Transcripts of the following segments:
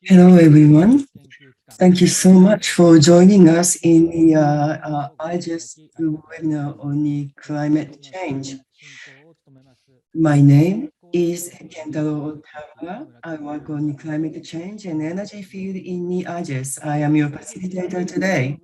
Hello, everyone. Thank you so much for joining us in the IGES webinar on the climate change. My name is Kentaro Otawa. I work on the climate change and energy field in the IGES. I am your facilitator today.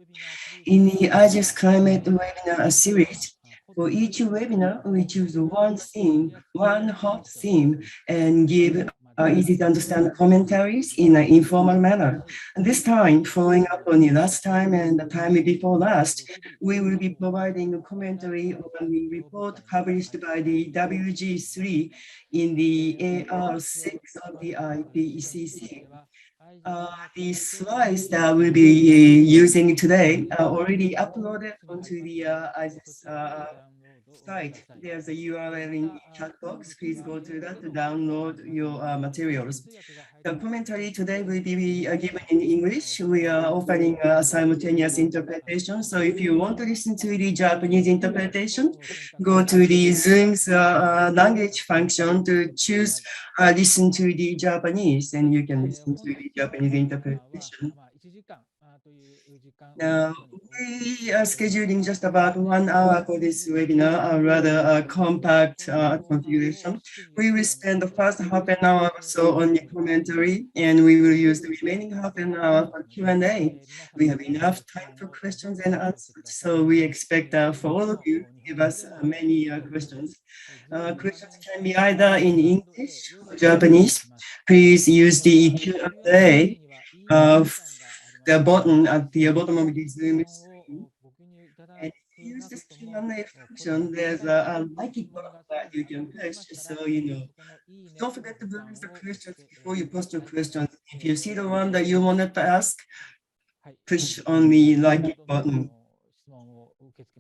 In the IGES Climate Webinar series, for each webinar, we choose one theme, one hot theme, and give easy to understand commentaries in an informal manner. And this time, following up on the last time and the time before last, we will be providing a commentary on the report published by the WG3 in the AR6 of the Ipcc. The slides that we'll be using today are already uploaded onto the IGES site. There's a URL in the chat box. Please go to that to download your materials. The commentary today will be given in English. We are offering simultaneous interpretation. So if you want to listen to the Japanese interpretation, go to the Zoom's language function to choose listen to the Japanese, and you can listen to the Japanese interpretation. Now, we are scheduling just about 1 hour for this webinar, a rather compact configuration. We will spend the first half an hour or so on the commentary, and we will use the remaining half an hour for Q&A. We have enough time for questions and answers, so we expect for all of you to give us many questions. Questions can be either in English or Japanese. Please use the Q&A the button at the bottom of the Zoom screen. And if you use this Q&A function, there's a like button that you can push. So, don't forget to browse the questions before you post your questions. If you see the one that you wanted to ask, push on the like button.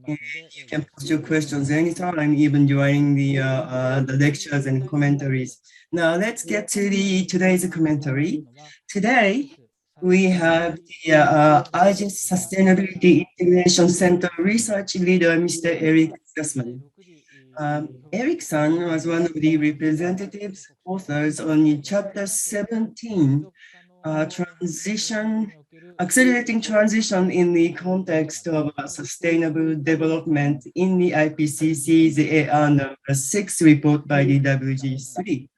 And you can post your questions anytime, even during the lectures and commentaries. Now, let's get to today's commentary. Today, we have the IGES Sustainability Integration Center research leader, Mr. Eric Sussman. Eric-san was one of the representatives authors on Chapter 17, accelerating transition in the context of sustainable development in the Ipcc's AR number 6 report by the WG3.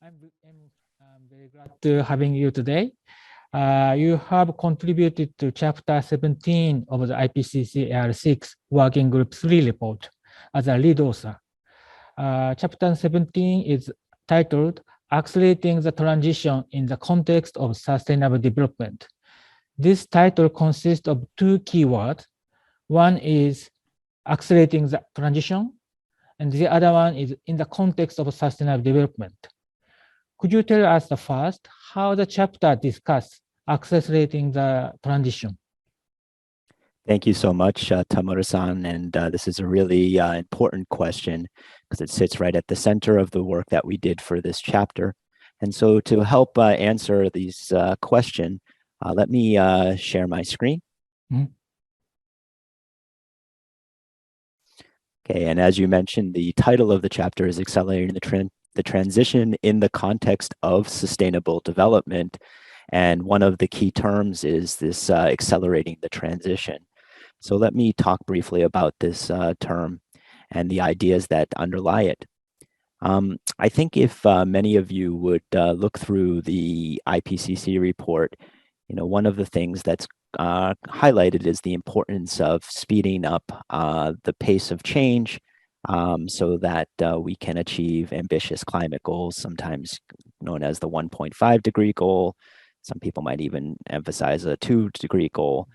I'm very glad to having you today. You have contributed to Chapter 17 of the Ipcc AR6 Working Group 3 report as a lead author. Chapter 17 is titled Accelerating the Transition in the Context of Sustainable Development. This title consists of two keywords. One is accelerating the transition, and the other one is in the context of sustainable development. Could you tell us first how the chapter discusses accelerating the transition? Thank you so much, Tamura-san, and this is a really important question because it sits right at the center of the work that we did for this chapter. And so to help answer these questions, let me share my screen. Mm-hmm. Okay, and as you mentioned, the title of the chapter is Accelerating the Transition in the Context of Sustainable Development. And one of the key terms is this accelerating the transition. So let me talk briefly about this term and the ideas that underlie it. I think if many of you would look through the Ipcc report, one of the things that's highlighted is the importance of speeding up the pace of change so that we can achieve ambitious climate goals, sometimes known as the 1.5 degree goal. Some people might even emphasize a 2-degree goal.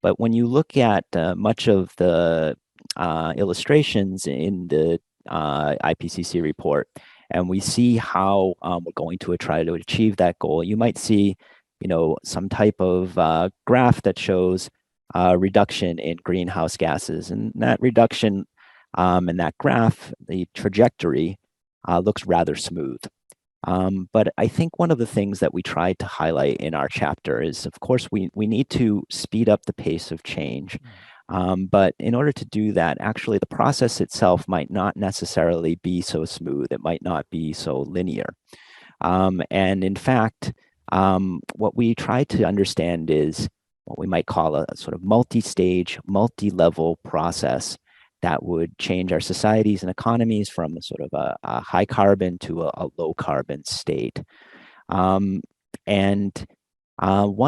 But when you look at much of the illustrations in the Ipcc report, and we see how we're going to try to achieve that goal, you might see, some type of graph that shows reduction in greenhouse gases. And that reduction in that graph, the trajectory looks rather smooth. But I think one of the things that we tried to highlight in our chapter is, of course, we need to speed up the pace of change. But in order to do that, actually, the process itself might not necessarily be so smooth. It might not be so linear. And in fact, what we try to understand is what we might call a sort of multi-stage, multi-level process that would change our societies and economies from a sort of a high carbon to a low carbon state. One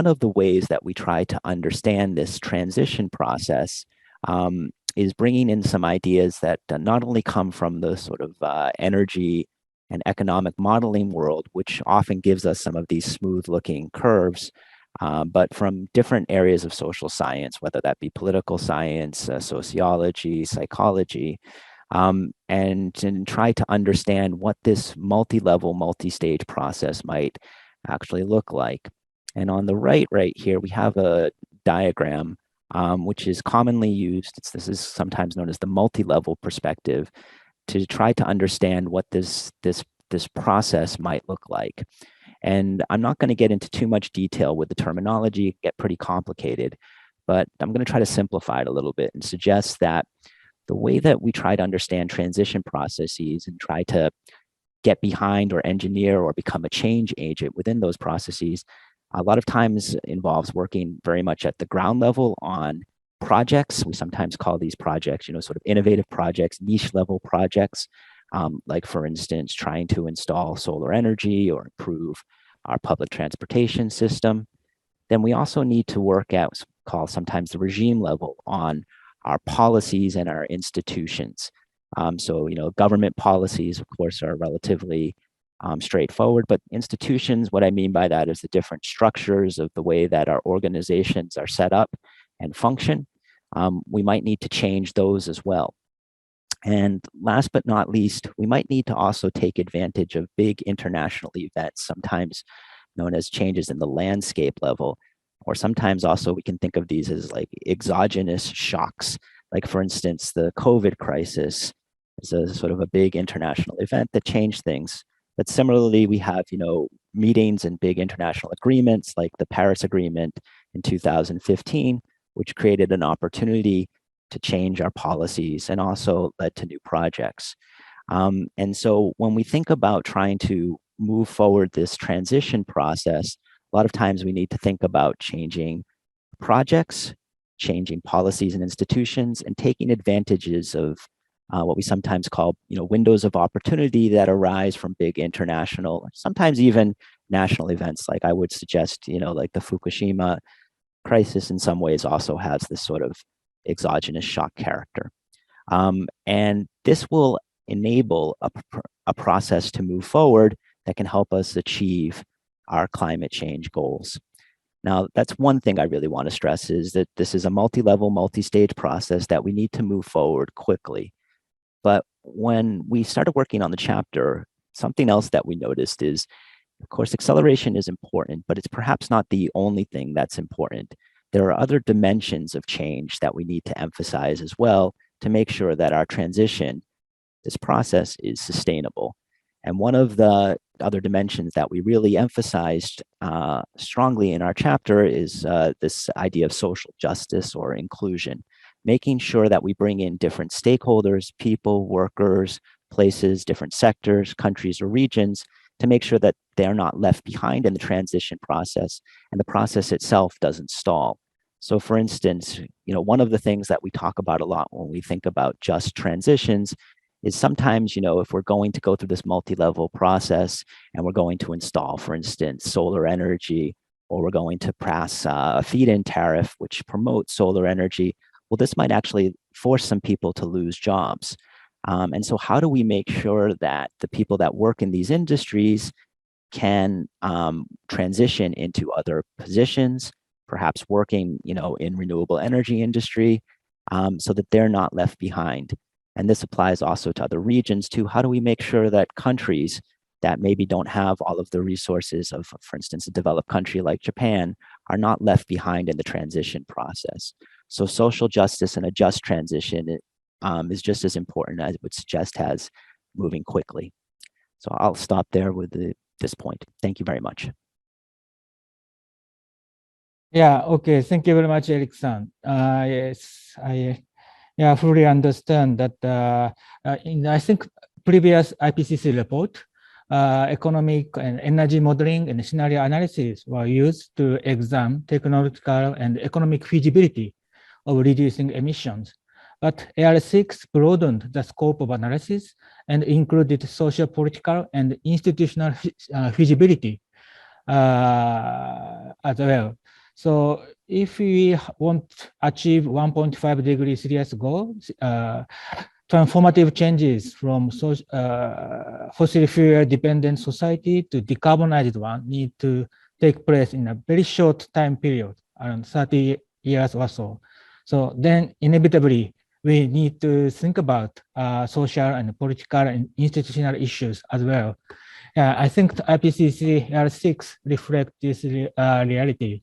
of the ways that we try to understand this transition process is bringing in some ideas that not only come from the sort of energy and economic modeling world, which often gives us some of these smooth looking curves, but from different areas of social science, whether that be political science, sociology, psychology, and try to understand what this multi-level, multi-stage process might actually look like. And on the right here, we have a diagram, which is commonly used. This is sometimes known as the multi-level perspective, to try to understand what this process might look like. And I'm not going to get into too much detail with the terminology, get pretty complicated, but I'm going to try to simplify it a little bit and suggest that the way that we try to understand transition processes and try to get behind or engineer or become a change agent within those processes, a lot of times involves working very much at the ground level on projects. We sometimes call these projects, sort of innovative projects, niche level projects, like for instance, trying to install solar energy or improve our public transportation system. Then we also need to work at what's called sometimes the regime level on our policies and our institutions. So, government policies, of course, are relatively straightforward, but institutions, what I mean by that is the different structures of the way that our organizations are set up and function. We might need to change those as well. And last but not least, we might need to also take advantage of big international events, sometimes known as changes in the landscape level, or sometimes also we can think of these as like exogenous shocks. Like for instance, the COVID crisis is a sort of a big international event that changed things. But similarly, we have, meetings and big international agreements like the Paris Agreement in 2015, which created an opportunity to change our policies and also led to new projects. And so when we think about trying to move forward this transition process, a lot of times we need to think about changing projects, changing policies and institutions, and taking advantages of what we sometimes call, windows of opportunity that arise from big international, sometimes even national events. Like I would suggest, like the Fukushima crisis in some ways also has this sort of exogenous shock character. And this will enable a process to move forward that can help us achieve our climate change goals. Now, that's one thing I really want to stress, is that this is a multi-level, multi-stage process that we need to move forward quickly. But when we started working on the chapter, something else that we noticed is, of course, acceleration is important, but it's perhaps not the only thing that's important. There are other dimensions of change that we need to emphasize as well to make sure that our transition, this process, is sustainable. And one of the other dimensions that we really emphasized strongly in our chapter is this idea of social justice or inclusion, making sure that we bring in different stakeholders, people, workers, places, different sectors, countries, or regions to make sure that they're not left behind in the transition process and the process itself doesn't stall. So for instance, one of the things that we talk about a lot when we think about just transitions is sometimes, if we're going to go through this multi-level process and we're going to install, for instance, solar energy, or we're going to pass a feed-in tariff which promotes solar energy, well, this might actually force some people to lose jobs. And so how do we make sure that the people that work in these industries can transition into other positions, perhaps working, in renewable energy industry, so that they're not left behind? And this applies also to other regions too. How do we make sure that countries that maybe don't have all of the resources of, for instance, a developed country like Japan, are not left behind in the transition process? So social justice and a just transition is just as important, as I would suggest, as moving quickly. So I'll stop there with this point. Thank you very much. Yeah, okay. Thank you very much, Eric-san. Yes, I fully understand that in, I think, previous IPCC report, economic and energy modeling and scenario analysis were used to examine technological and economic feasibility of reducing emissions. But AR6 broadened the scope of analysis and included social, political, and institutional feasibility as well. So if we want to achieve 1.5 degree Celsius goal, transformative changes from fossil fuel dependent society to decarbonized one need to take place in a very short time period, around 30 years or so. So then inevitably, we need to think about social and political and institutional issues as well. I think the IPCC R6 reflects this reality.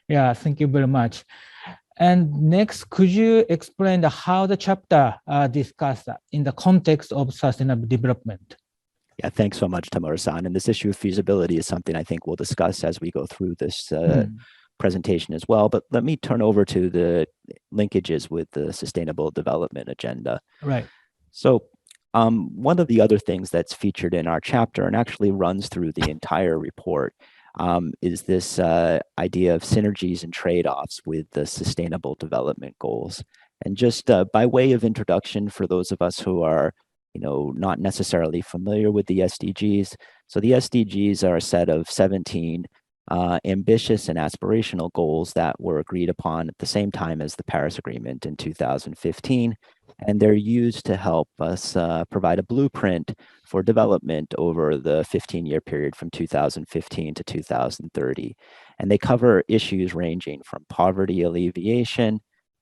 Yeah, thank you very much. And next, could you explain how the chapter discussed in the context of sustainable development? Yeah, thanks so much, Tamura-san. And this issue of feasibility is something I think we'll discuss as we go through this presentation as well. But let me turn over to the linkages with the Sustainable Development Agenda. Right. So one of the other things that's featured in our chapter and actually runs through the entire report is this idea of synergies and trade-offs with the Sustainable Development Goals. And just by way of introduction for those of us who are not necessarily familiar with the SDGs. So the SDGs are a set of 17 ambitious and aspirational goals that were agreed upon at the same time as the Paris Agreement in 2015. And they're used to help us provide a blueprint for development over the 15-year period from 2015 to 2030. And they cover issues ranging from poverty alleviation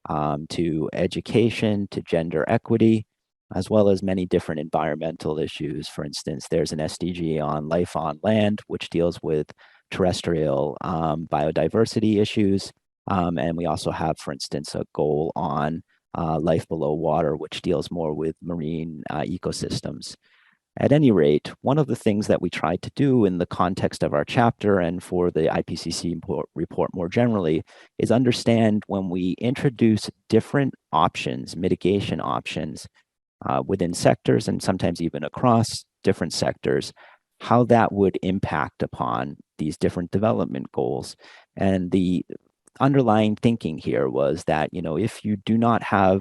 to education to gender equity, as well as many different environmental issues. For instance, there's an SDG on life on land, which deals with terrestrial biodiversity issues. And we also have, for instance, a goal on life below water, which deals more with marine ecosystems. At any rate, one of the things that we tried to do in the context of our chapter and for the IPCC report more generally is understand when we introduce different options, mitigation options, within sectors and sometimes even across different sectors, how that would impact upon these different development goals. And the underlying thinking here was that, if you do not have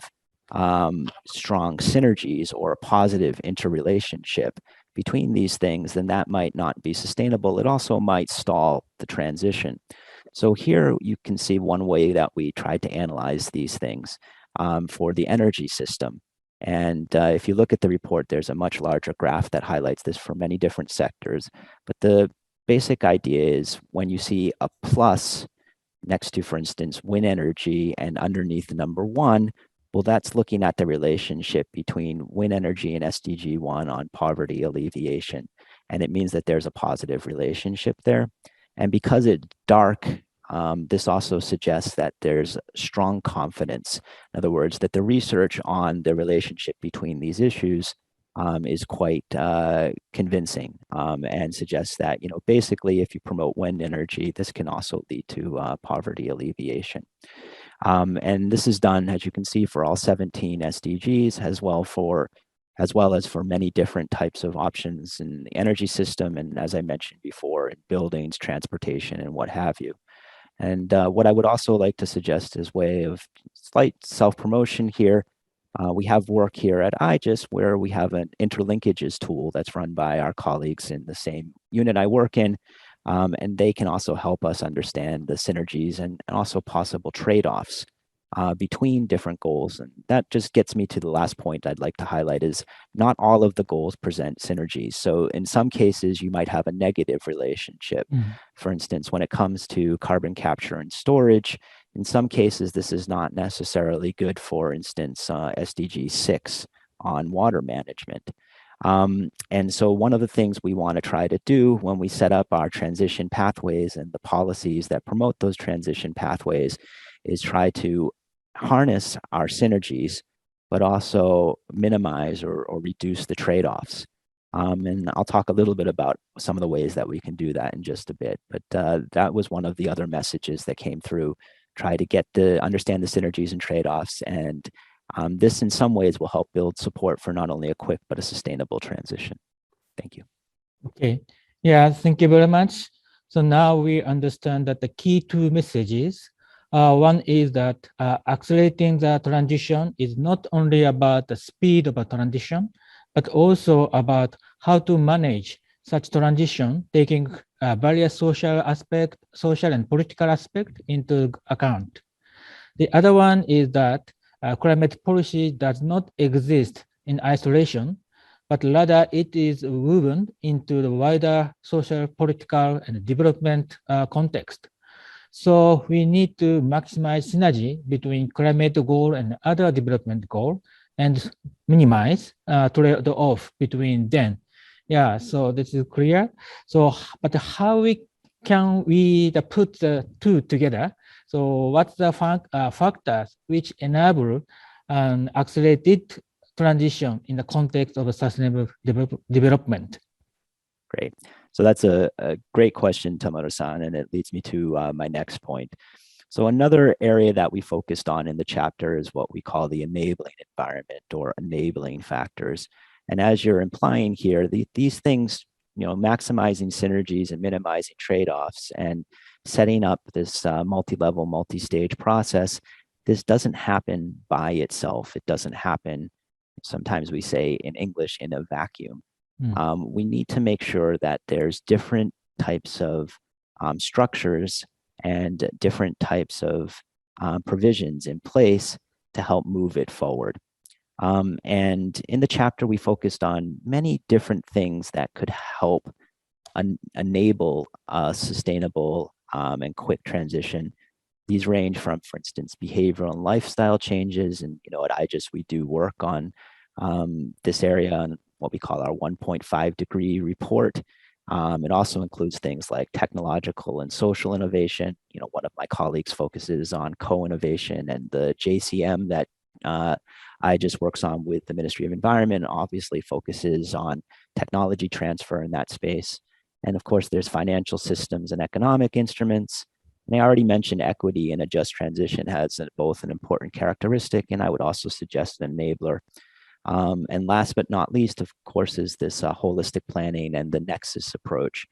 strong synergies or a positive interrelationship between these things, then that might not be sustainable. It also might stall the transition. So here you can see one way that we tried to analyze these things for the energy system. And if you look at the report, there's a much larger graph that highlights this for many different sectors. But the basic idea is when you see a plus next to, for instance, wind energy and underneath the number 1, well, that's looking at the relationship between wind energy and SDG 1 on poverty alleviation. And it means that there's a positive relationship there. And because it's dark, this also suggests that there's strong confidence. In other words, that the research on the relationship between these issues is quite convincing and suggests that, basically, if you promote wind energy, this can also lead to poverty alleviation. And this is done, as you can see, for all 17 SDGs, as well as for many different types of options in the energy system, and as I mentioned before, in buildings, transportation, and what have you. And what I would also like to suggest is way of slight self-promotion here. We have work here at IGES where we have an interlinkages tool that's run by our colleagues in the same unit I work in. And they can also help us understand the synergies and also possible trade-offs between different goals. And that just gets me to the last point I'd like to highlight is not all of the goals present synergies. So in some cases, you might have a negative relationship. For instance, when it comes to carbon capture and storage, in some cases, this is not necessarily good, for instance, SDG 6 on water management. And so one of the things we want to try to do when we set up our transition pathways and the policies that promote those transition pathways is try to harness our synergies, but also minimize or reduce the trade-offs. And I'll talk a little bit about some of the ways that we can do that in just a bit. But that was one of the other messages that came through, try to understand the synergies and trade-offs. And this in some ways will help build support for not only a quick, but a sustainable transition. Thank you. Okay. Yeah, thank you very much. So now we understand that the key two messages. One is that accelerating the transition is not only about the speed of a transition, but also about how to manage such transition, taking various social and political aspect into account. The other one is that climate policy does not exist in isolation, but rather it is woven into the wider social, political, and development context. So we need to maximize synergy between climate goal and other development goal and minimize trade-off between them. Yeah, so this is clear. So, but how can we put the two together? So what's the factors which enable an accelerated transition in the context of a sustainable development? Great. So that's a great question, Tamaro-san, and it leads me to my next point. So another area that we focused on in the chapter is what we call the enabling environment or enabling factors. And as you're implying here, these things, maximizing synergies and minimizing trade-offs and setting up this multi-level, multi-stage process, this doesn't happen by itself. It doesn't happen, sometimes we say in English, in a vacuum. We need to make sure that there's different types of structures and different types of provisions in place to help move it forward. And in the chapter, we focused on many different things that could help enable a sustainable and quick transition. These range from, for instance, behavioral and lifestyle changes. And at IGES, we do work on this area on what we call our 1.5 degree report. It also includes things like technological and social innovation. One of my colleagues focuses on co-innovation, and the JCM that IGES works on with the Ministry of Environment obviously focuses on technology transfer in that space. And of course, there's financial systems and economic instruments. And I already mentioned equity and a just transition has both an important characteristic, and I would also suggest an enabler. And last but not least, of course, is this holistic planning and the Nexus approach.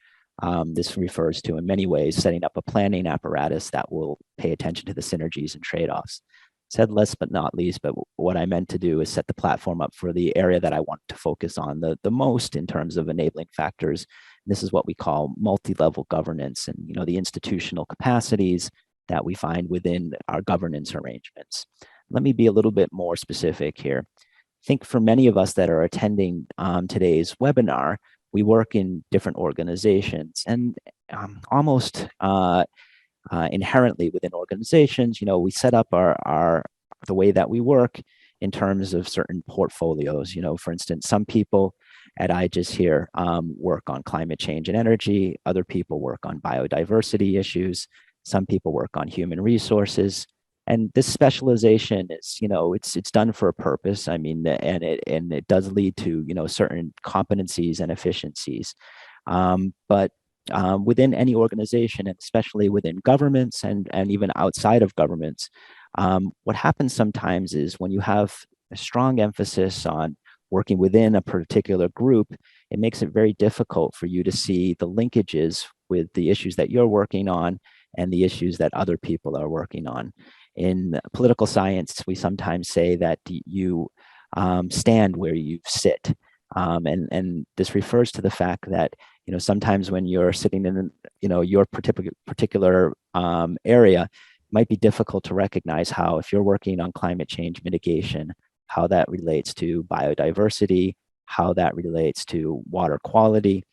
This refers to, in many ways, setting up a planning apparatus that will pay attention to the synergies and trade-offs. Said last but not least, but what I meant to do is set the platform up for the area that I want to focus on the most in terms of enabling factors. This is what we call multi-level governance and the institutional capacities that we find within our governance arrangements. Let me be a little bit more specific here. I think for many of us that are attending today's webinar, we work in different organizations, and almost inherently within organizations, we set up the way that we work in terms of certain portfolios. For instance, some people at IGES here work on climate change and energy. Other people work on biodiversity issues. Some people work on human resources. And this specialization is, it's done for a purpose. I mean, and it does lead to, certain competencies and efficiencies. But within any organization, and especially within governments and even outside of governments, what happens sometimes is when you have a strong emphasis on working within a particular group, it makes it very difficult for you to see the linkages with the issues that you're working on and the issues that other people are working on. In political science, we sometimes say that you stand where you sit. And this refers to the fact that, sometimes when you're sitting in, your particular area, it might be difficult to recognize how, if you're working on climate change mitigation, how that relates to biodiversity, how that relates to water quality.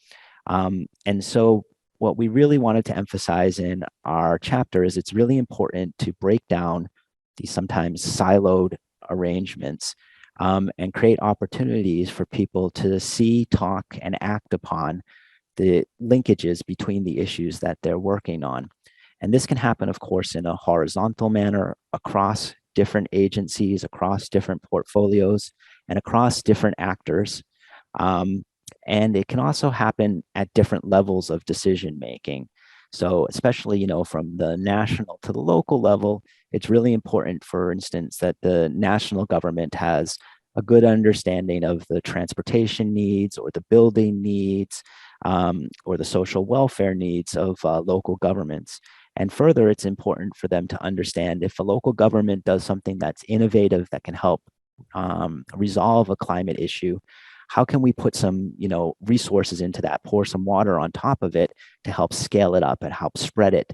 And so what we really wanted to emphasize in our chapter is it's really important to break down these sometimes siloed arrangements and create opportunities for people to see, talk, and act upon the linkages between the issues that they're working on. And this can happen, of course, in a horizontal manner across different agencies, across different portfolios, and across different actors. And it can also happen at different levels of decision making. So especially, from the national to the local level, it's really important, for instance, that the national government has a good understanding of the transportation needs or the building needs or the social welfare needs of local governments. And further, it's important for them to understand if a local government does something that's innovative that can help resolve a climate issue, how can we put some, resources into that, pour some water on top of it to help scale it up and help spread it,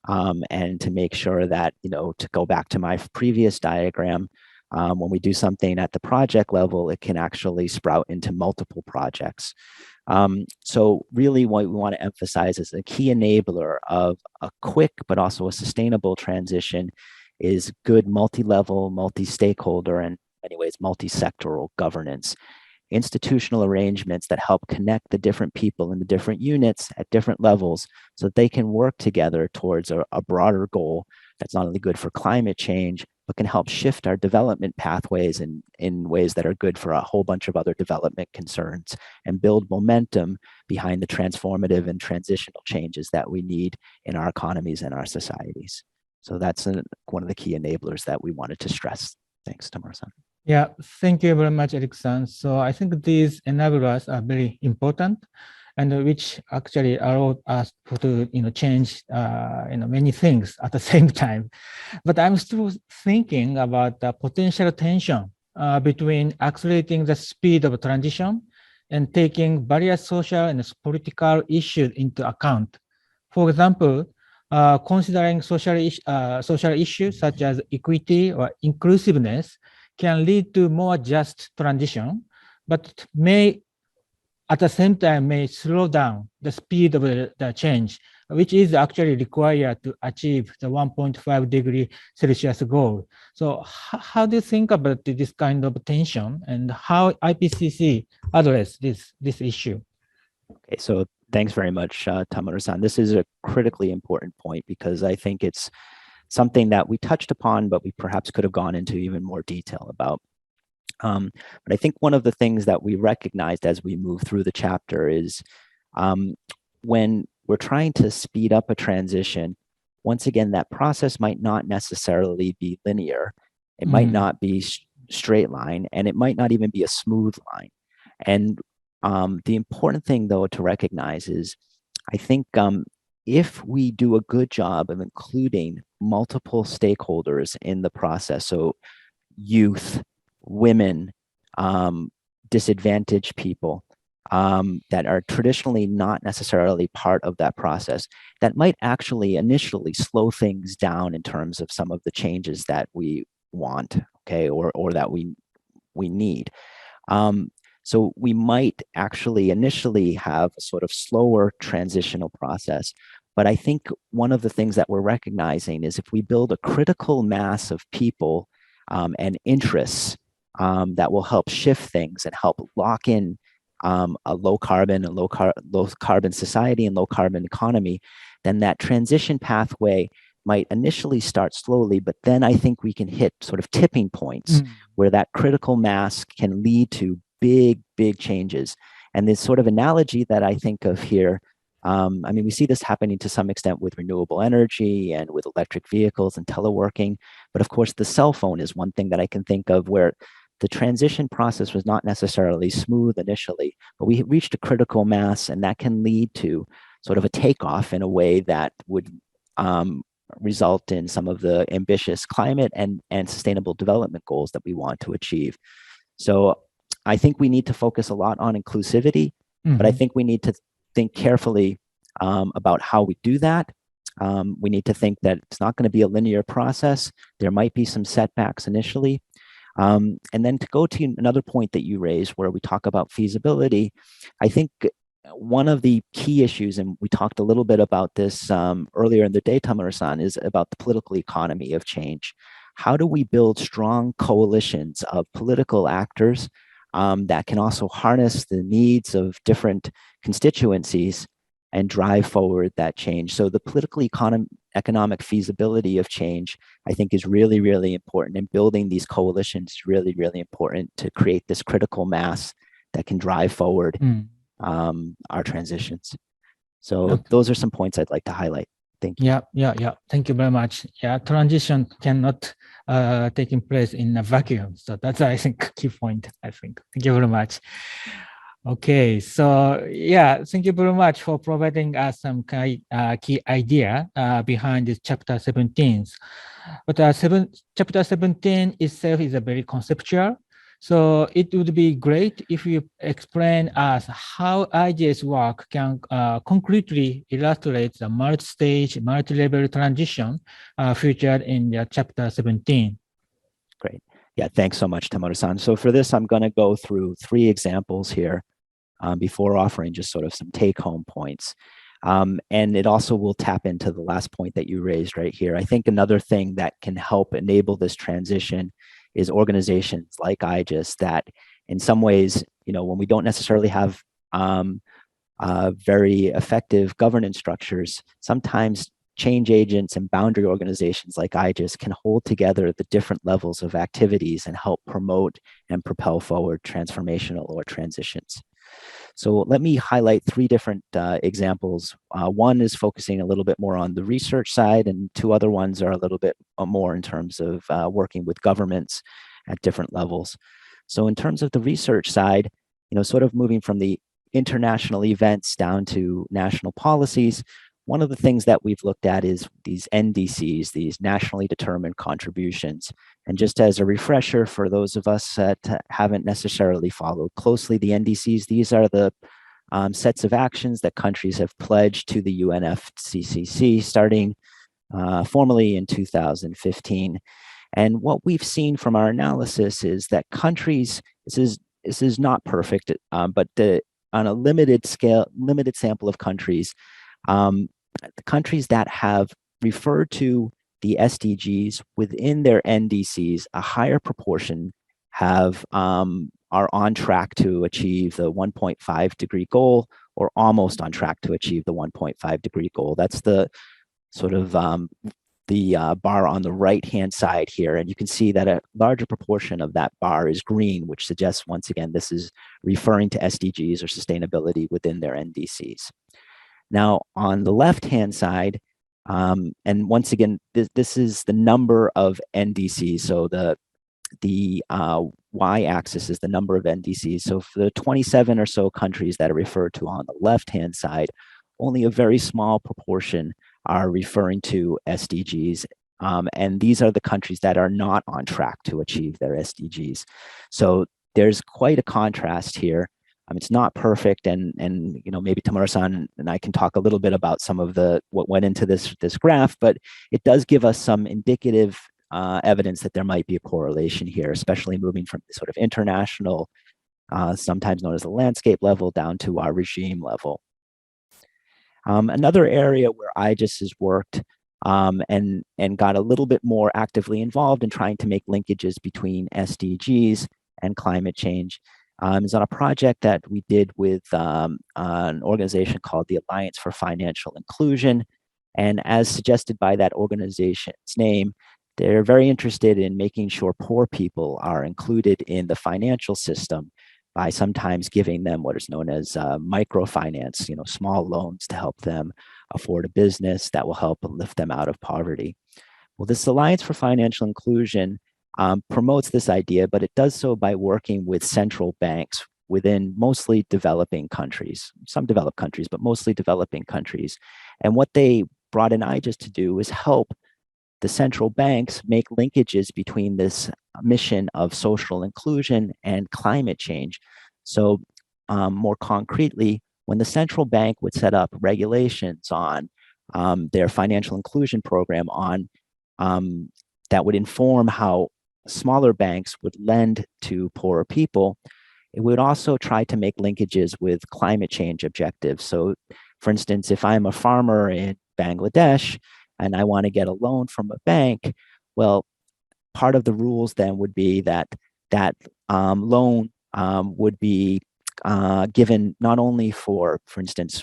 and to make sure that, to go back to my previous diagram, when we do something at the project level, it can actually sprout into multiple projects. So really what we want to emphasize is a key enabler of a quick but also a sustainable transition is good multi-level, multi-stakeholder, and in many ways multi-sectoral governance. Institutional arrangements that help connect the different people in the different units at different levels so that they can work together towards a broader goal that's not only good for climate change, but can help shift our development pathways in ways that are good for a whole bunch of other development concerns and build momentum behind the transformative and transitional changes that we need in our economies and our societies. So that's one of the key enablers that we wanted to stress. Thanks, Tamura-san. Yeah, thank you very much, Eric-san. So I think these enablers are very important, and which actually allow us to change many things at the same time. But I'm still thinking about the potential tension between accelerating the speed of transition and taking various social and political issues into account. For example, considering social issues such as equity or inclusiveness can lead to more just transition, but may at the same time may slow down the speed of the change, which is actually required to achieve the 1.5 degree Celsius goal. So how do you think about this kind of tension and how IPCC address this issue? Okay, so thanks very much, Tamura-san. This is a critically important point because I think it's something that we touched upon, but we perhaps could have gone into even more detail about. But I think one of the things that we recognized as we move through the chapter is when we're trying to speed up a transition, once again, that process might not necessarily be linear. It might not be straight line, and it might not even be a smooth line. And the important thing, though, to recognize is, I think if we do a good job of including multiple stakeholders in the process, so youth, women, disadvantaged people that are traditionally not necessarily part of that process, that might actually initially slow things down in terms of some of the changes that we want, okay, or that we need. So we might actually initially have a sort of slower transitional process. But I think one of the things that we're recognizing is if we build a critical mass of people and interests that will help shift things and help lock in a low carbon society and low carbon economy, then that transition pathway might initially start slowly, but then I think we can hit sort of tipping points where that critical mass can lead to big changes. And this sort of analogy that I think of here, I mean, we see this happening to some extent with renewable energy and with electric vehicles and teleworking. But of course, the cell phone is one thing that I can think of where the transition process was not necessarily smooth initially, but we reached a critical mass, and that can lead to sort of a takeoff in a way that would result in some of the ambitious climate and sustainable development goals that we want to achieve. So I think we need to focus a lot on inclusivity, but I think we need to think carefully about how we do that. We need to think that it's not going to be a linear process. There might be some setbacks initially. And then to go to another point that you raised where we talk about feasibility, I think one of the key issues, and we talked a little bit about this earlier in the day, Tamura-san, is about the political economy of change. How do we build strong coalitions of political actors that can also harness the needs of different constituencies and drive forward that change? So the political economic feasibility of change, I think, is really, really important. And building these coalitions is really, really important to create this critical mass that can drive forward our transitions. So those are some points I'd like to highlight. Thank you. Yeah. Thank you very much. Yeah, transition cannot taking place in a vacuum. So that's, I think, key point, I think. Thank you very much. Okay, so yeah, thank you very much for providing us some key idea behind this chapter 17. But chapter 17 itself is a very conceptual. So it would be great if you explain us how IGS work can concretely illustrate the multi-stage, multi-level transition featured in the chapter 17. Great. Yeah, thanks so much, Tomoto-san. So for this, I'm going to go through 3 examples here before offering just sort of some take-home points. And it also will tap into the last point that you raised right here. I think another thing that can help enable this transition is organizations like IGES that in some ways, when we don't necessarily have very effective governance structures, sometimes change agents and boundary organizations like IGES can hold together the different levels of activities and help promote and propel forward transformational or transitions. So let me highlight 3 different examples. One is focusing a little bit more on the research side, and 2 other ones are a little bit more in terms of working with governments at different levels. So in terms of the research side, sort of moving from the international events down to national policies, one of the things that we've looked at is these NDCs, these nationally determined contributions. And just as a refresher for those of us that haven't necessarily followed closely the NDCs, these are the sets of actions that countries have pledged to the UNFCCC starting formally in 2015. And what we've seen from our analysis is that countries, this is not perfect, but on a limited sample of countries, the countries that have referred to the SDGs within their NDCs, a higher proportion are on track to achieve the 1.5 degree goal, or almost on track to achieve the 1.5 degree goal. That's the sort of the bar on the right-hand side here. And you can see that a larger proportion of that bar is green, which suggests, once again, this is referring to SDGs or sustainability within their NDCs. Now, on the left-hand side, and once again, this is the number of NDCs. So the y-axis is the number of NDCs. So for the 27 or so countries that are referred to on the left-hand side, only a very small proportion are referring to SDGs. And these are the countries that are not on track to achieve their SDGs. So there's quite a contrast here. It's not perfect, and maybe Tamura-san and I can talk a little bit about some of what went into this graph, but it does give us some indicative evidence that there might be a correlation here, especially moving from the sort of international, sometimes known as the landscape level, down to our regime level. Another area where IGES has worked and got a little bit more actively involved in trying to make linkages between SDGs and climate change is on a project that we did with an organization called the Alliance for Financial Inclusion. And as suggested by that organization's name, they're very interested in making sure poor people are included in the financial system by sometimes giving them what is known as microfinance, small loans to help them afford a business that will help lift them out of poverty. Well, this Alliance for Financial Inclusion promotes this idea, but it does so by working with central banks within mostly developing countries, some developed countries, but mostly developing countries. And what they brought in IGES to do is help the central banks make linkages between this mission of social inclusion and climate change. So more concretely, when the central bank would set up regulations on their financial inclusion program that would inform how smaller banks would lend to poorer people, it would also try to make linkages with climate change objectives. So for instance, if I'm a farmer in Bangladesh and I want to get a loan from a bank, well, part of the rules then would be that loan would be given not only for instance,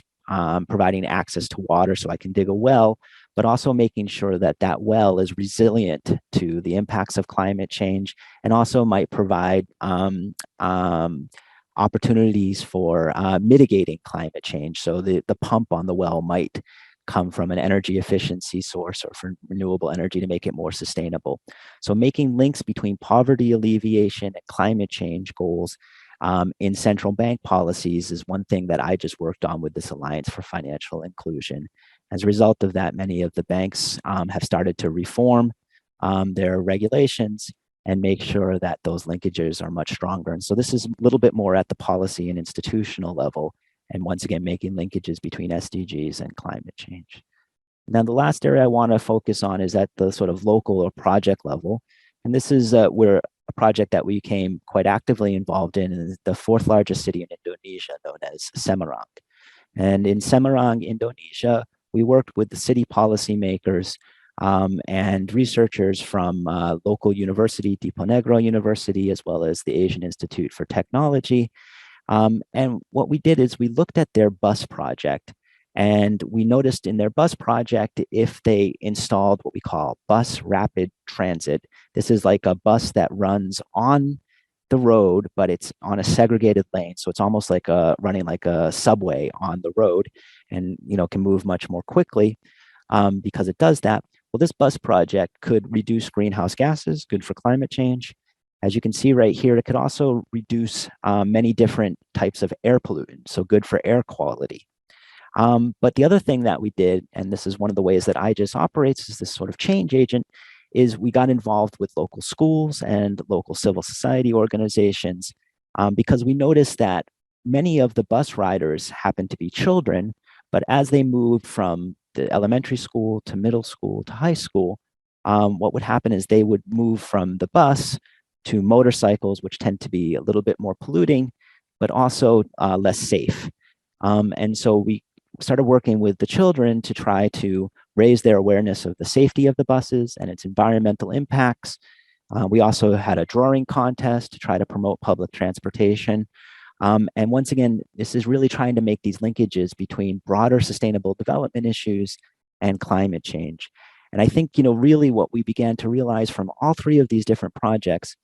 providing access to water so I can dig a well, but also making sure that that well is resilient to the impacts of climate change, and also might provide opportunities for mitigating climate change. So the pump on the well might come from an energy efficiency source or for renewable energy to make it more sustainable. So making links between poverty alleviation and climate change goals in central bank policies is one thing that I just worked on with this Alliance for Financial Inclusion. As a result of that, many of the banks have started to reform their regulations and make sure that those linkages are much stronger. And so this is a little bit more at the policy and institutional level, and once again, making linkages between SDGs and climate change. Now, the last area I want to focus on is at the sort of local or project level. And this is where a project that we became quite actively involved in the fourth largest city in Indonesia, known as Semarang. And in Semarang, Indonesia, we worked with the city policymakers and researchers from local university, Diponegoro University, as well as the Asian Institute for Technology. And what we did is we looked at their bus project, and we noticed in their bus project, if they installed what we call bus rapid transit, this is like a bus that runs on the road, but it's on a segregated lane. So it's almost like running like a subway on the road, and can move much more quickly because it does that. Well, this bus project could reduce greenhouse gases, good for climate change. As you can see right here, it could also reduce many different types of air pollutants, so good for air quality. But the other thing that we did, and this is one of the ways that IGES operates as this sort of change agent, is we got involved with local schools and local civil society organizations because we noticed that many of the bus riders happen to be children, but as they moved from the elementary school to middle school to high school, what would happen is they would move from the bus to motorcycles, which tend to be a little bit more polluting, but also less safe. And so we started working with the children to try to raise their awareness of the safety of the buses and its environmental impacts. We also had a drawing contest to try to promote public transportation. And once again, this is really trying to make these linkages between broader sustainable development issues and climate change. And I think, really what we began to realize from all three of these different projects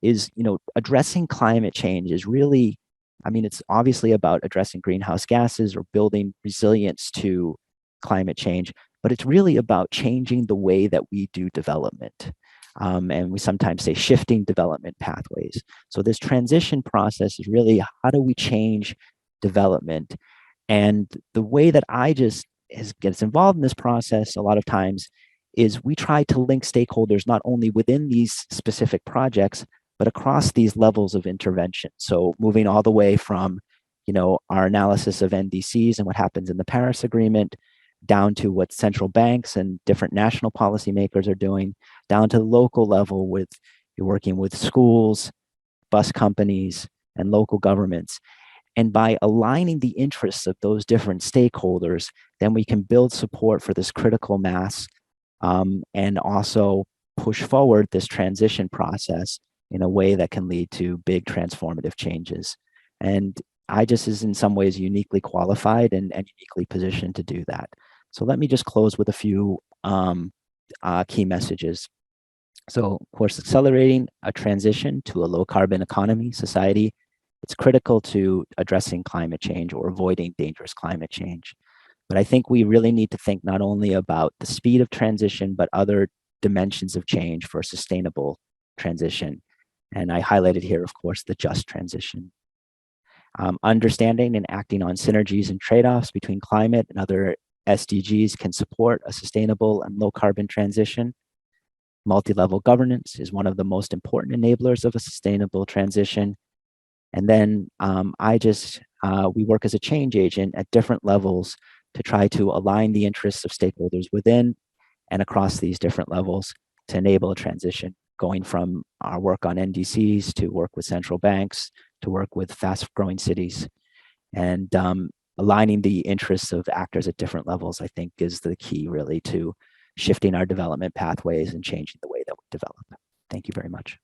is, addressing climate change is really, it's obviously about addressing greenhouse gases or building resilience to climate change, but it's really about changing the way that we do development. And we sometimes say shifting development pathways. So this transition process is really, how do we change development? And the way that IGES gets involved in this process a lot of times is we try to link stakeholders not only within these specific projects, but across these levels of intervention. So moving all the way from, our analysis of NDCs and what happens in the Paris Agreement, down to what central banks and different national policymakers are doing, down to the local level with you're working with schools, bus companies, and local governments. And by aligning the interests of those different stakeholders, then we can build support for this critical mass and also push forward this transition process in a way that can lead to big transformative changes. And IGES is in some ways uniquely qualified and uniquely positioned to do that. So let me just close with a few key messages. So of course, accelerating a transition to a low carbon economy society, it's critical to addressing climate change or avoiding dangerous climate change. But I think we really need to think not only about the speed of transition, but other dimensions of change for a sustainable transition. And I highlighted here, of course, the just transition. Understanding and acting on synergies and trade-offs between climate and other SDGs can support a sustainable and low carbon transition. Multi-level governance is one of the most important enablers of a sustainable transition. And then we work as a change agent at different levels to try to align the interests of stakeholders within and across these different levels to enable a transition, going from our work on NDCs to work with central banks, to work with fast-growing cities. And aligning the interests of actors at different levels, I think, is the key really to shifting our development pathways and changing the way that we develop. Thank you very much.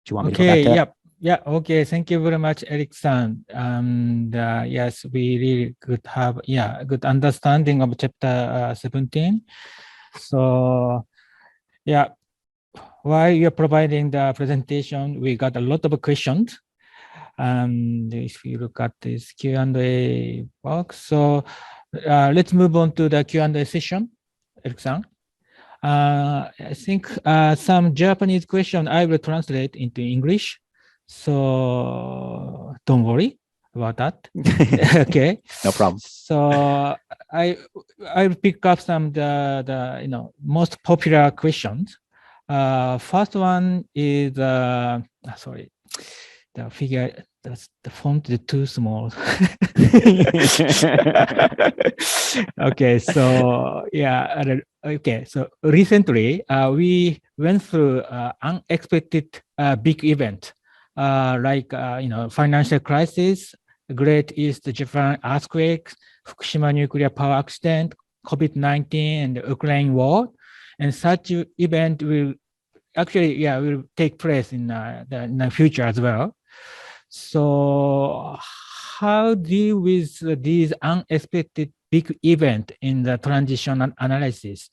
Do you want me to go back to that? Yeah, okay. Thank you very much, Eric-san. And yes, we really could have, good understanding of chapter 17. So, yeah, while you're providing the presentation, we got a lot of questions. And if you look at this Q&A box, so let's move on to the Q&A session, Eric-san. I think some Japanese question I will translate into English, so don't worry about that. Okay, no problem. So I'll pick up some the most popular questions. First one is sorry, the figure, the font is too small. Okay, so yeah, okay. So recently we went through unexpected big event like financial crisis, Great East Japan earthquake, Fukushima nuclear power accident, COVID-19, and the Ukraine war, and such event will actually will take place in the future as well. So how deal with these unexpected big event in the transition analysis?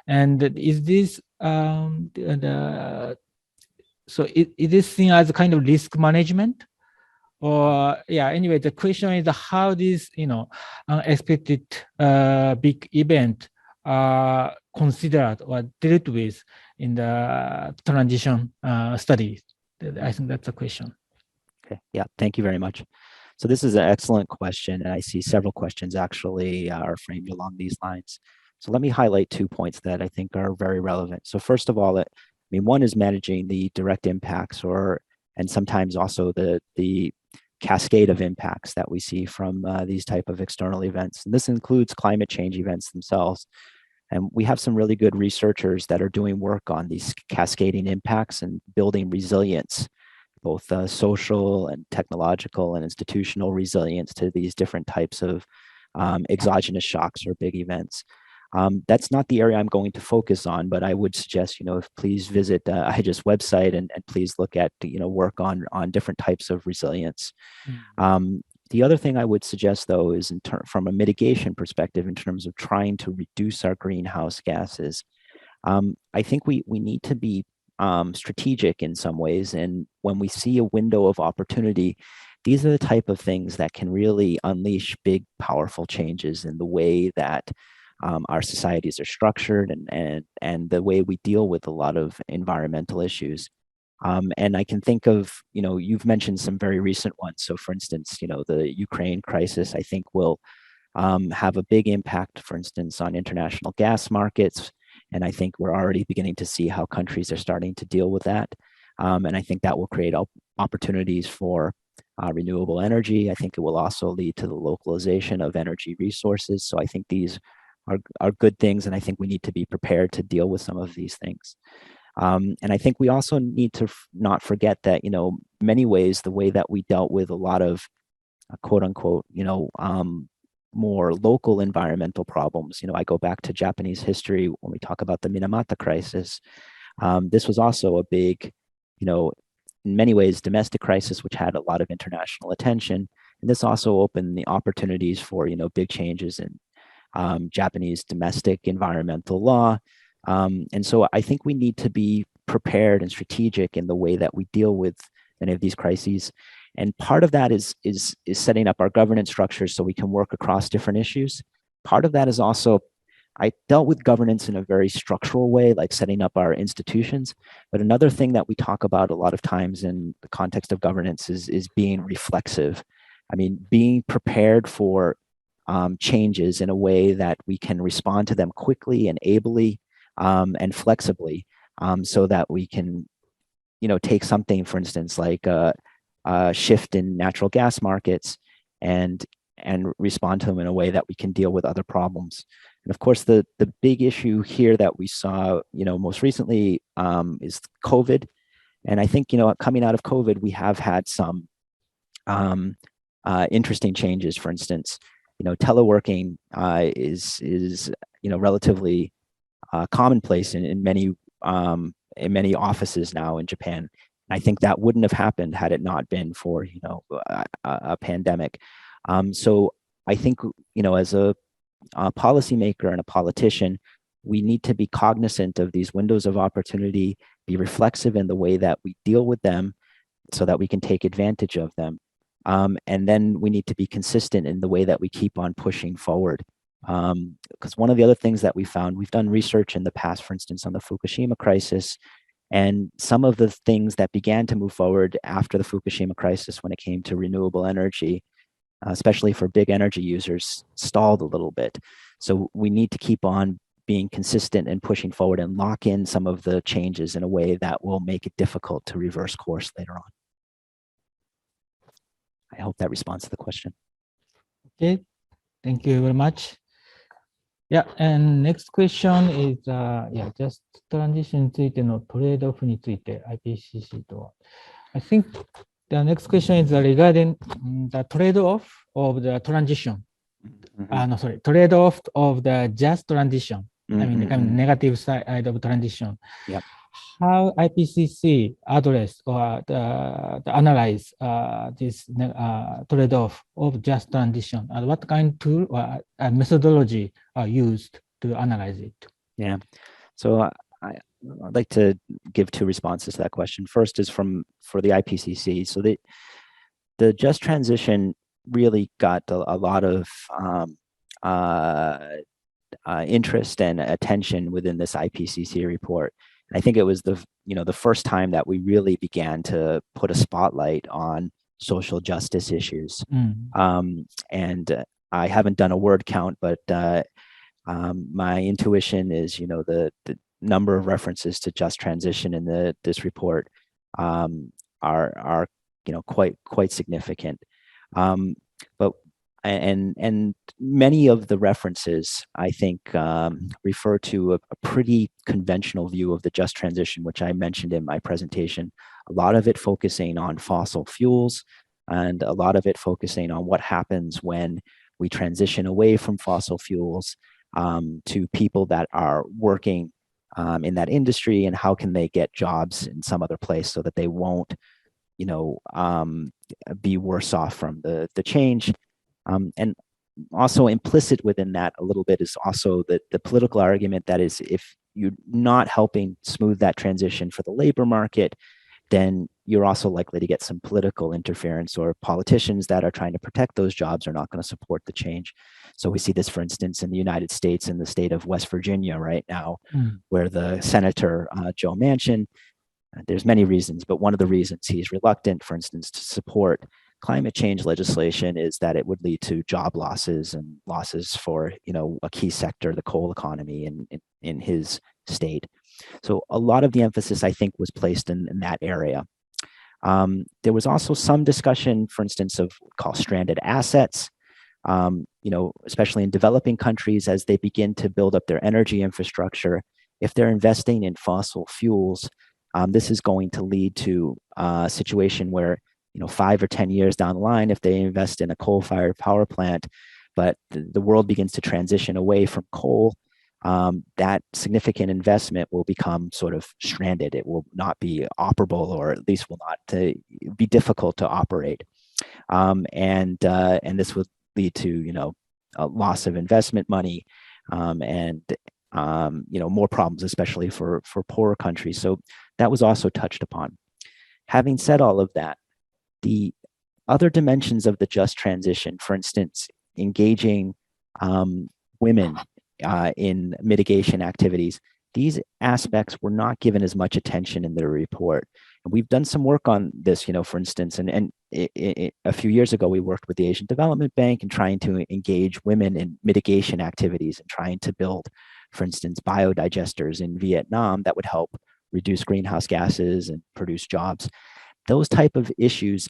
And is this so is this seen as a kind of risk management? Or anyway, the question is how these unexpected big event are considered or dealt with in the transition studies. I think that's a question. Okay, yeah, thank you very much. So this is an excellent question, and I see several questions actually are framed along these lines. So let me highlight 2 points that I think are very relevant. So first of all, one is managing the direct impacts and sometimes also the cascade of impacts that we see from these type of external events. And this includes climate change events themselves. And we have some really good researchers that are doing work on these cascading impacts and building resilience, both social and technological and institutional resilience to these different types of exogenous shocks or big events. That's not the area I'm going to focus on, but I would suggest, please visit IJIS website and please look at, work on different types of resilience. The other thing I would suggest, though, is from a mitigation perspective, in terms of trying to reduce our greenhouse gases, I think we need to be strategic in some ways. And when we see a window of opportunity, these are the type of things that can really unleash big, powerful changes in the way that our societies are structured and the way we deal with a lot of environmental issues. And I can think of, you've mentioned some very recent ones. So for instance, the Ukraine crisis, I think will have a big impact, for instance, on international gas markets. And I think we're already beginning to see how countries are starting to deal with that. And I think that will create opportunities for renewable energy. I think it will also lead to the localization of energy resources. So I think these are good things. And I think we need to be prepared to deal with some of these things. And I think we also need to not forget that, many ways, the way that we dealt with a lot of quote unquote, more local environmental problems. I go back to Japanese history when we talk about the Minamata crisis. This was also a big, in many ways, domestic crisis, which had a lot of international attention. And this also opened the opportunities for, big changes in Japanese domestic environmental law. And so I think we need to be prepared and strategic in the way that we deal with many of these crises. And part of that is setting up our governance structures so we can work across different issues. Part of that is also, I dealt with governance in a very structural way, like setting up our institutions. But another thing that we talk about a lot of times in the context of governance is being reflexive. Being prepared for changes in a way that we can respond to them quickly and ably and flexibly, so that we can, take something, for instance, like a shift in natural gas markets and respond to them in a way that we can deal with other problems. And of course, the big issue here that we saw, most recently is COVID. And I think, coming out of COVID, we have had some interesting changes. For instance, teleworking is relatively commonplace in many offices now in Japan. I think that wouldn't have happened had it not been for a pandemic. So I think as a policymaker and a politician, we need to be cognizant of these windows of opportunity, be reflexive in the way that we deal with them so that we can take advantage of them. And then we need to be consistent in the way that we keep on pushing forward. Because one of the other things that we found, we've done research in the past, for instance, on the Fukushima crisis, and some of the things that began to move forward after the Fukushima crisis when it came to renewable energy, especially for big energy users, stalled a little bit. So we need to keep on being consistent and pushing forward and lock in some of the changes in a way that will make it difficult to reverse course later on. I hope that responds to the question. Okay, thank you very much. Yeah, and next question is, just transition についてのトレードオフについて IPCC とは。I think the next question is regarding the trade-off of the transition. No, sorry, trade-off of the just transition. I mean, the kind of negative side of transition. Yep. How IPCC address or analyze this trade-off of just transition, and what kind of tool or methodology are used to analyze it? Yeah, so I'd like to give two responses to that question. First is for the IPCC. So the just transition really got a lot of interest and attention within this IPCC report. And I think it was the first time that we really began to put a spotlight on social justice issues. And I haven't done a word count, but my intuition is, the number of references to just transition in this report are quite significant. But many of the references, I think, refer to a pretty conventional view of the just transition, which I mentioned in my presentation. A lot of it focusing on fossil fuels, and a lot of it focusing on what happens when we transition away from fossil fuels to people that are working in that industry, and how can they get jobs in some other place so that they won't, be worse off from the change. And also implicit within that a little bit is also the political argument that is, if you're not helping smooth that transition for the labor market, then you're also likely to get some political interference, or politicians that are trying to protect those jobs are not going to support the change. So we see this, for instance, in the United States, in the state of West Virginia right now, where the Senator Joe Manchin, there's many reasons, but one of the reasons he's reluctant, for instance, to support climate change legislation is that it would lead to job losses and losses for, a key sector, the coal economy in his state. So a lot of the emphasis, I think, was placed in that area. There was also some discussion, for instance, of called stranded assets, especially in developing countries as they begin to build up their energy infrastructure. If they're investing in fossil fuels, this is going to lead to a situation where 5 or 10 years down the line, if they invest in a coal-fired power plant, but the world begins to transition away from coal, that significant investment will become sort of stranded. It will not be operable, or at least will not be difficult to operate. And this will lead to, a loss of investment money, and more problems, especially for poorer countries. So that was also touched upon. Having said all of that, the other dimensions of the just transition, for instance, engaging women in mitigation activities, these aspects were not given as much attention in the report. And we've done some work on this, for instance, and a few years ago, we worked with the Asian Development Bank and trying to engage women in mitigation activities and trying to build, for instance, biodigesters in Vietnam that would help reduce greenhouse gases and produce jobs. Those type of issues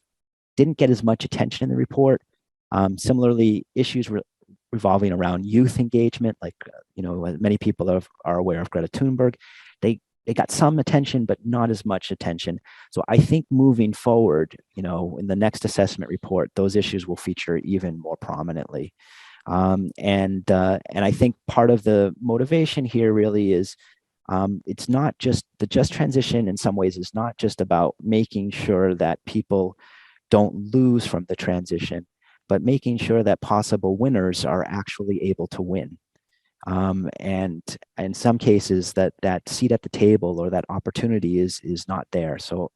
didn't get as much attention in the report. Similarly, issues revolving around youth engagement, like, many people are aware of Greta Thunberg, they got some attention, but not as much attention. So I think moving forward, in the next assessment report, those issues will feature even more prominently. And I think part of the motivation here really is, it's not just the just transition in some ways is not just about making sure that people don't lose from the transition, but making sure that possible winners are actually able to win. And in some cases that seat at the table or that opportunity is not there. So,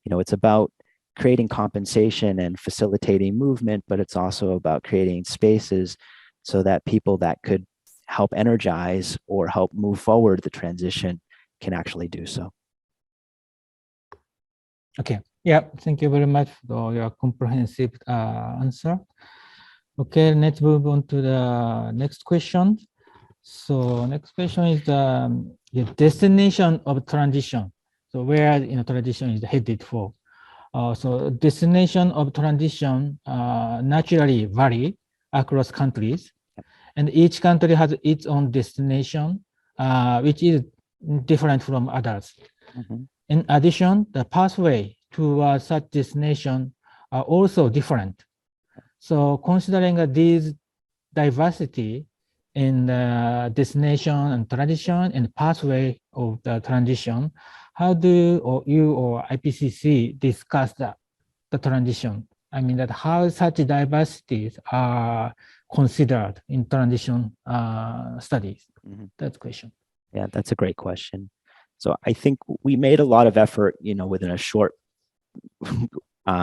it's about creating compensation and facilitating movement, but it's also about creating spaces so that people that could help energize or help move forward the transition can actually do so. Okay. Yeah. Thank you very much for your comprehensive answer. Okay. Let's move on to the next question. So next question is the destination of transition. So where transition is headed for. So destination of transition naturally vary across countries, and each country has its own destination, which is different from others. Mhm. In addition, the pathway to such destination are also different. So considering these diversity in the destination and transition and pathway of the transition, how do you or IPCC discuss the transition? I mean that how such diversities are considered in transition studies? Mhm. That's the question. Yeah, that's a great question. So I think we made a lot of effort, within a short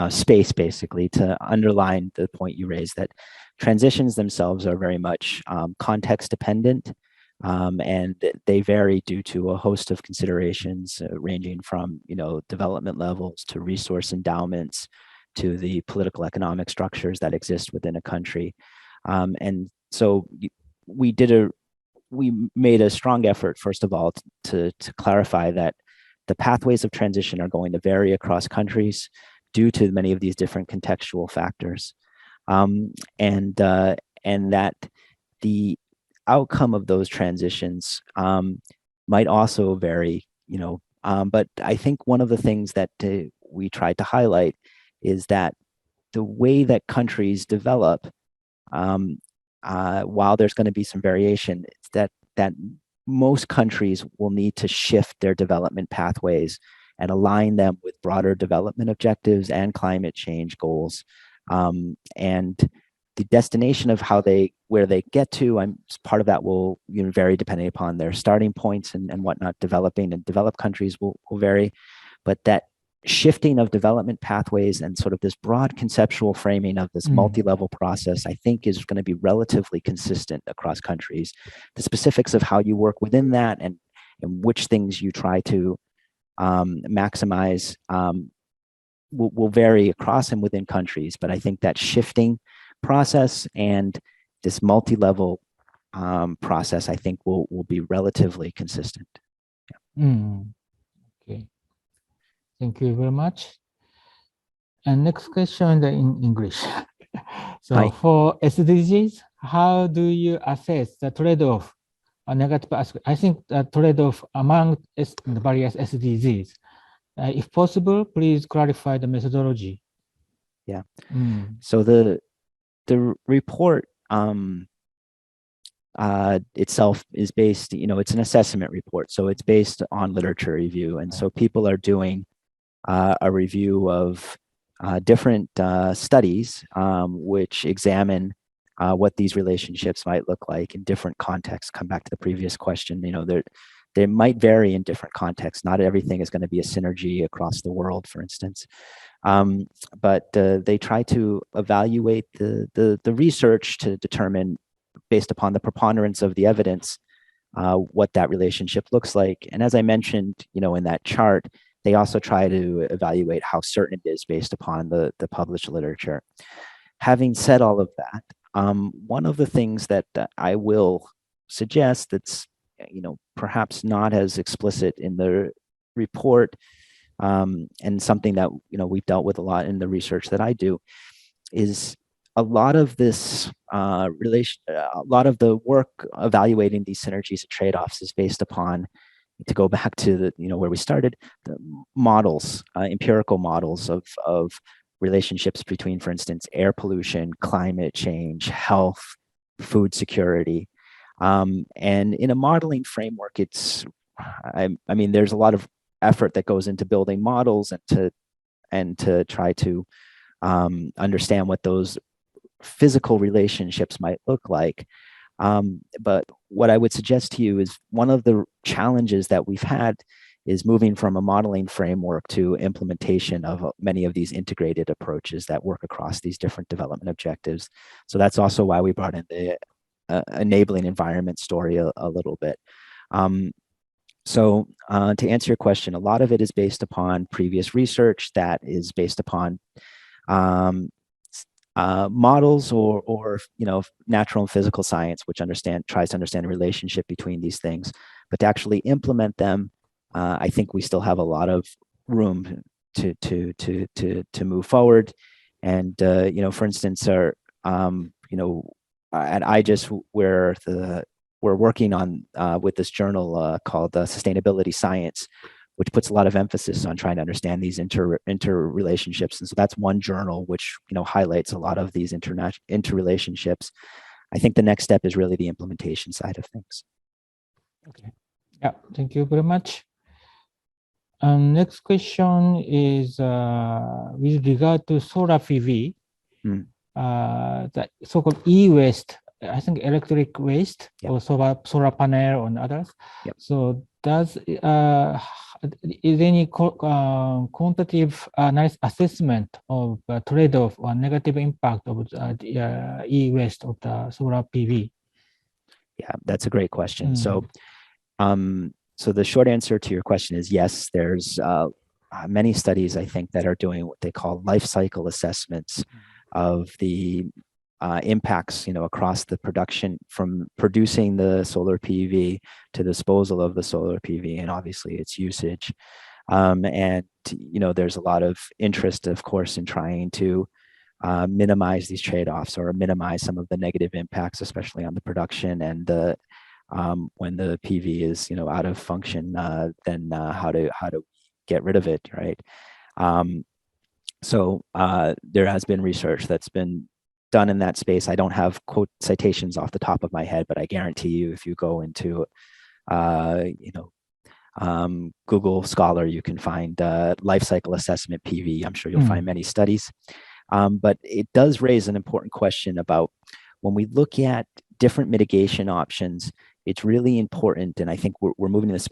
space, basically, to underline the point you raised, that transitions themselves are very much context dependent, and they vary due to a host of considerations ranging from development levels to resource endowments to the political economic structures that exist within a country. And so we made a strong effort, first of all, to clarify that the pathways of transition are going to vary across countries due to many of these different contextual factors, and that the outcome of those transitions might also vary. But I think one of the things that we tried to highlight is that the way that countries develop, while there's going to be some variation, it's that most countries will need to shift their development pathways and align them with broader development objectives and climate change goals. And the destination of where they get to, part of that will vary depending upon their starting points and whatnot. Developing and developed countries will vary, but that shifting of development pathways and sort of this broad conceptual framing of this multi-level process, I think, is going to be relatively consistent across countries. The specifics of how you work within that and which things you try to maximize will vary across and within countries. But I think that shifting process and this multi-level process, I think, will be relatively consistent. Yeah. Okay. Thank you very much. And next question in English. So Hi. for SDGs, how do you assess the trade-off, a negative aspect? I think the trade-off among the various SDGs. If possible, please clarify the methodology. Yeah. So the report itself is based, it's an assessment report. So it's based on literature review. And so people are doing a review of different studies which examine what these relationships might look like in different contexts. Come back to the previous question, they might vary in different contexts. Not everything is going to be a synergy across the world, for instance. But they try to evaluate the research to determine, based upon the preponderance of the evidence, what that relationship looks like. And as I mentioned, in that chart, they also try to evaluate how certain it is based upon the published literature. Having said all of that, one of the things that I will suggest that's perhaps not as explicit in the report, and something that we've dealt with a lot in the research that I do, is a lot of this a lot of the work evaluating these synergies and trade-offs is based upon, to go back to where we started, the models, empirical models of relationships between, for instance, air pollution, climate change, health, food security. And in a modeling framework, I mean, there's a lot of effort that goes into building models and to try to understand what those physical relationships might look like. But what I would suggest to you is one of the challenges that we've had is moving from a modeling framework to implementation of many of these integrated approaches that work across these different development objectives. So that's also why we brought in the enabling environment story a little bit. So to answer your question, a lot of it is based upon previous research that is based upon models or natural and physical science, which tries to understand the relationship between these things. But to actually implement them, I think we still have a lot of room to move forward. And for instance, at IGES, we're working on with this journal called Sustainability Science, which puts a lot of emphasis on trying to understand these interrelationships. And so that's one journal which highlights a lot of these interrelationships. I think the next step is really the implementation side of things. Okay. Yeah, thank you very much. Next question is with regard to solar PV, the so-called e-waste, I think electric waste, Yep. or solar panel and others. Yep. So is any quantitative assessment of trade-off or negative impact of the e-waste of the solar PV? Yeah, that's a great question. So the short answer to your question is yes, there's many studies, I think, that are doing what they call life cycle assessments of the impacts, across the production, from producing the solar PV to disposal of the solar PV, and obviously its usage. And there's a lot of interest, of course, in trying to minimize these trade-offs or minimize some of the negative impacts, especially on the production and the when the PV is out of function, then how to get rid of it, right? So there has been research that's been done in that space. I don't have quote citations off the top of my head, but I guarantee you, if you go into Google Scholar, you can find life cycle assessment PV. I'm sure you'll find many studies. But it does raise an important question about when we look at different mitigation options. It's really important, and I think we're moving in this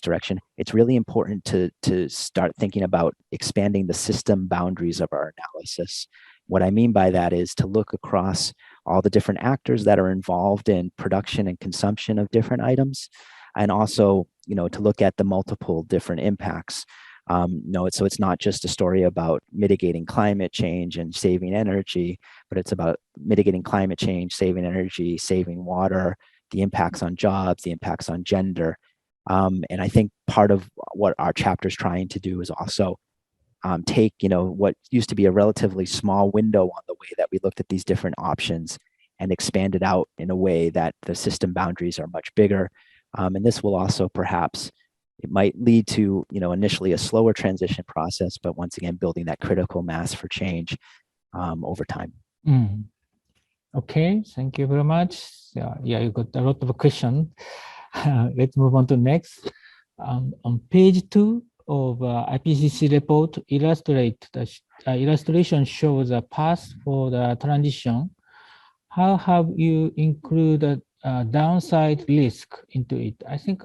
direction. It's really important to start thinking about expanding the system boundaries of our analysis. What I mean by that is to look across all the different actors that are involved in production and consumption of different items, and also, to look at the multiple different impacts. So it's not just a story about mitigating climate change and saving energy, but it's about mitigating climate change, saving energy, saving water, the impacts on jobs, the impacts on gender. And I think part of what our chapter is trying to do is also take, what used to be a relatively small window on the way that we looked at these different options and expand it out in a way that the system boundaries are much bigger. And this will also perhaps, it might lead to, initially a slower transition process, but once again, building that critical mass for change over time. Okay, thank you very much. Yeah, you got a lot of questions. Let's move on to next. On page 2 of Ipcc report, illustration shows a path for the transition. How have you included downside risk into it? I think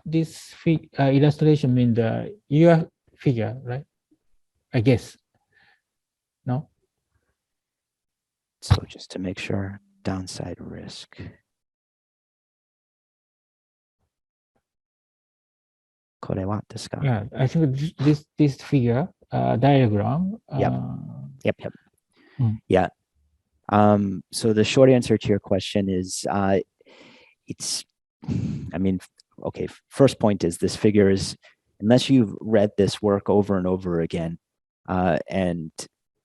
this illustration means the year figure, right? I guess. No? So just to make sure, downside risk. Yeah, I think this figure diagram. Yep. Yeah. So the short answer to your question is, okay, first point is this figure is, unless you've read this work over and over again, and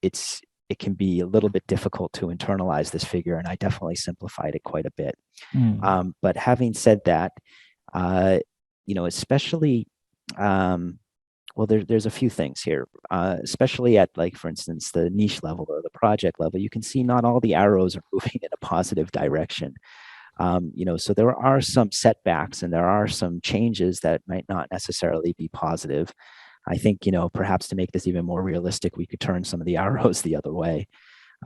it can be a little bit difficult to internalize this figure, and I definitely simplified it quite a bit. But having said that, especially, well, there's a few things here, especially at, like, for instance, the niche level or the project level. You can see not all the arrows are moving in a positive direction. So there are some setbacks and there are some changes that might not necessarily be positive. I think, perhaps to make this even more realistic, we could turn some of the arrows the other way.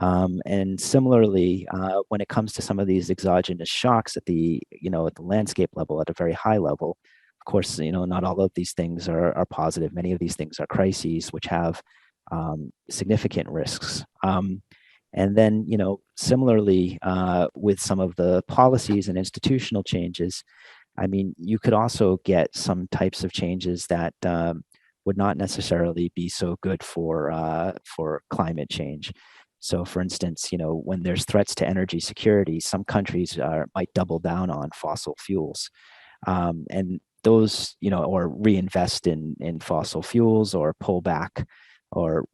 And similarly, when it comes to some of these exogenous shocks at the, at the landscape level, at a very high level, of course, not all of these things are positive. Many of these things are crises, which have significant risks. And then, similarly, with some of the policies and institutional changes, I mean, you could also get some types of changes that would not necessarily be so good for climate change. So, for instance, when there's threats to energy security, some countries might double down on fossil fuels, and those, or reinvest in fossil fuels, or pull back, or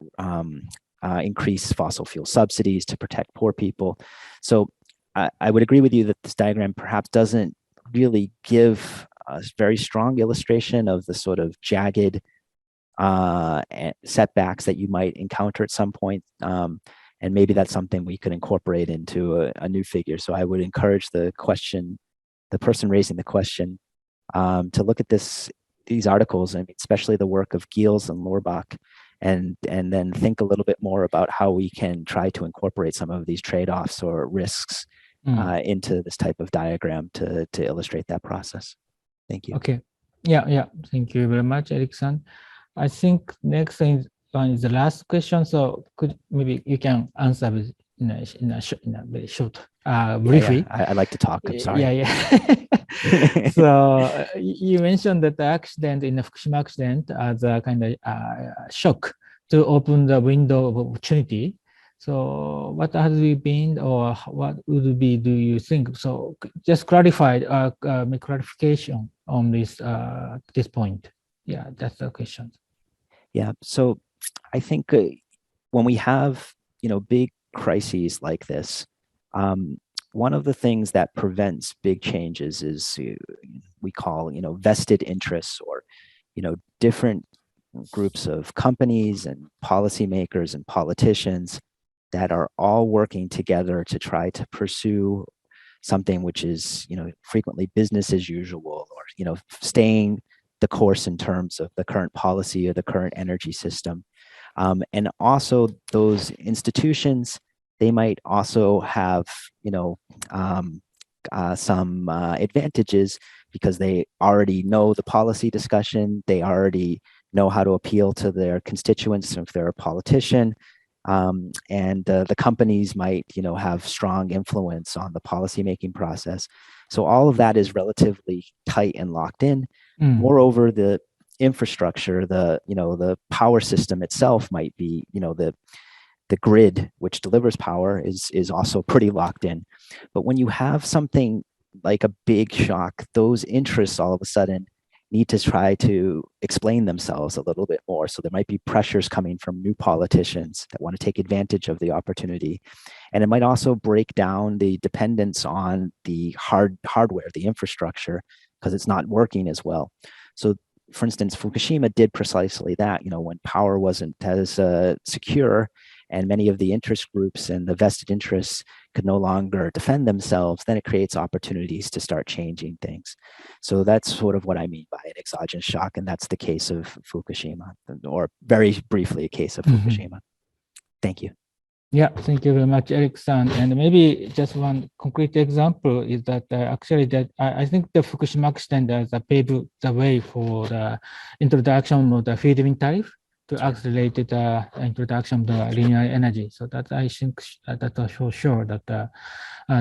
increase fossil fuel subsidies to protect poor people. So, I would agree with you that this diagram perhaps doesn't really give a very strong illustration of the sort of jagged setbacks that you might encounter at some point. And maybe that's something we could incorporate into a new figure. So I would encourage the person raising the question, to look at these articles, and especially the work of Giels and Lorbach, and then think a little bit more about how we can try to incorporate some of these trade-offs or risks into this type of diagram to illustrate that process. Thank you. Okay. Yeah. Thank you very much, Eric-san. I think next one is the last question. So maybe you can answer in a very short, briefly. Yeah. I like to talk. I'm sorry. Yeah. So you mentioned that the accident in the Fukushima accident as a kind of shock to open the window of opportunity. So what has been, or what would be, do you think? So just clarify, make clarification on this point. Yeah, that's the question. Yeah. So I think when we have, big crises like this, one of the things that prevents big changes is we call, vested interests, or, different groups of companies and policymakers and politicians that are all working together to try to pursue something which is, frequently business as usual, or, staying the course in terms of the current policy or the current energy system. And also those institutions, they might also have, some advantages, because they already know the policy discussion, they already know how to appeal to their constituents if they're a politician, and the companies might, have strong influence on the policymaking process. So all of that is relatively tight and locked in. Moreover, the infrastructure, the power system itself might be, the grid which delivers power is also pretty locked in. But when you have something like a big shock, those interests all of a sudden need to try to explain themselves a little bit more. So there might be pressures coming from new politicians that want to take advantage of the opportunity. And it might also break down the dependence on the hardware, the infrastructure, because it's not working as well. So for instance, Fukushima did precisely that, when power wasn't as secure, and many of the interest groups and the vested interests could no longer defend themselves, then it creates opportunities to start changing things. So that's sort of what I mean by an exogenous shock, and that's the case of Fukushima, or very briefly, a case of Fukushima. Thank you. Yeah, thank you very much, Eric-san. And maybe just one concrete example is that actually that I think the Fukushima accident has paved the way for the introduction of the feed-in tariff to accelerate the introduction of the linear energy. So that I think that was for sure that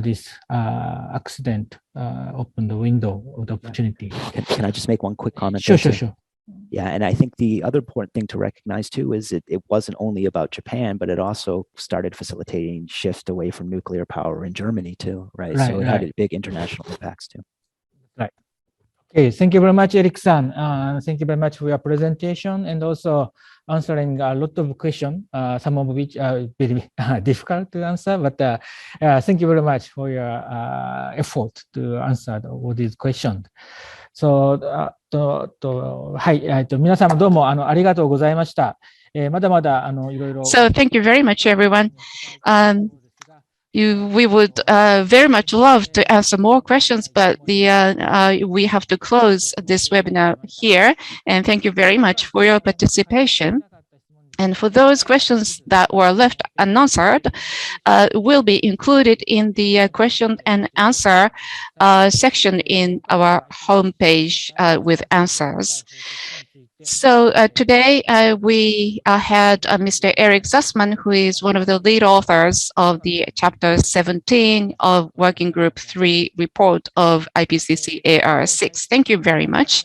this accident opened the window of the opportunity. Can I just make one quick comment? Sure. Yeah, and I think the other important thing to recognize too is it wasn't only about Japan, but it also started facilitating shift away from nuclear power in Germany too, right? So it had big international impacts too. Right. Okay, thank you very much, Eric-san. Thank you very much for your presentation, and also answering a lot of questions, some of which are very difficult to answer, but thank you very much for your effort to answer all these questions. So, はい、皆様どうもありがとうございました。まだまだいろいろ。So thank you very much, everyone. We would very much love to answer more questions, but we have to close this webinar here. And thank you very much for your participation. And for those questions that were left unanswered, will be included in the question and answer section in our homepage with answers. So today we had Mr. Eric Sussman, who is one of the lead authors of the Chapter 17 of Working Group 3 report of IPCC AR6. Thank you very much.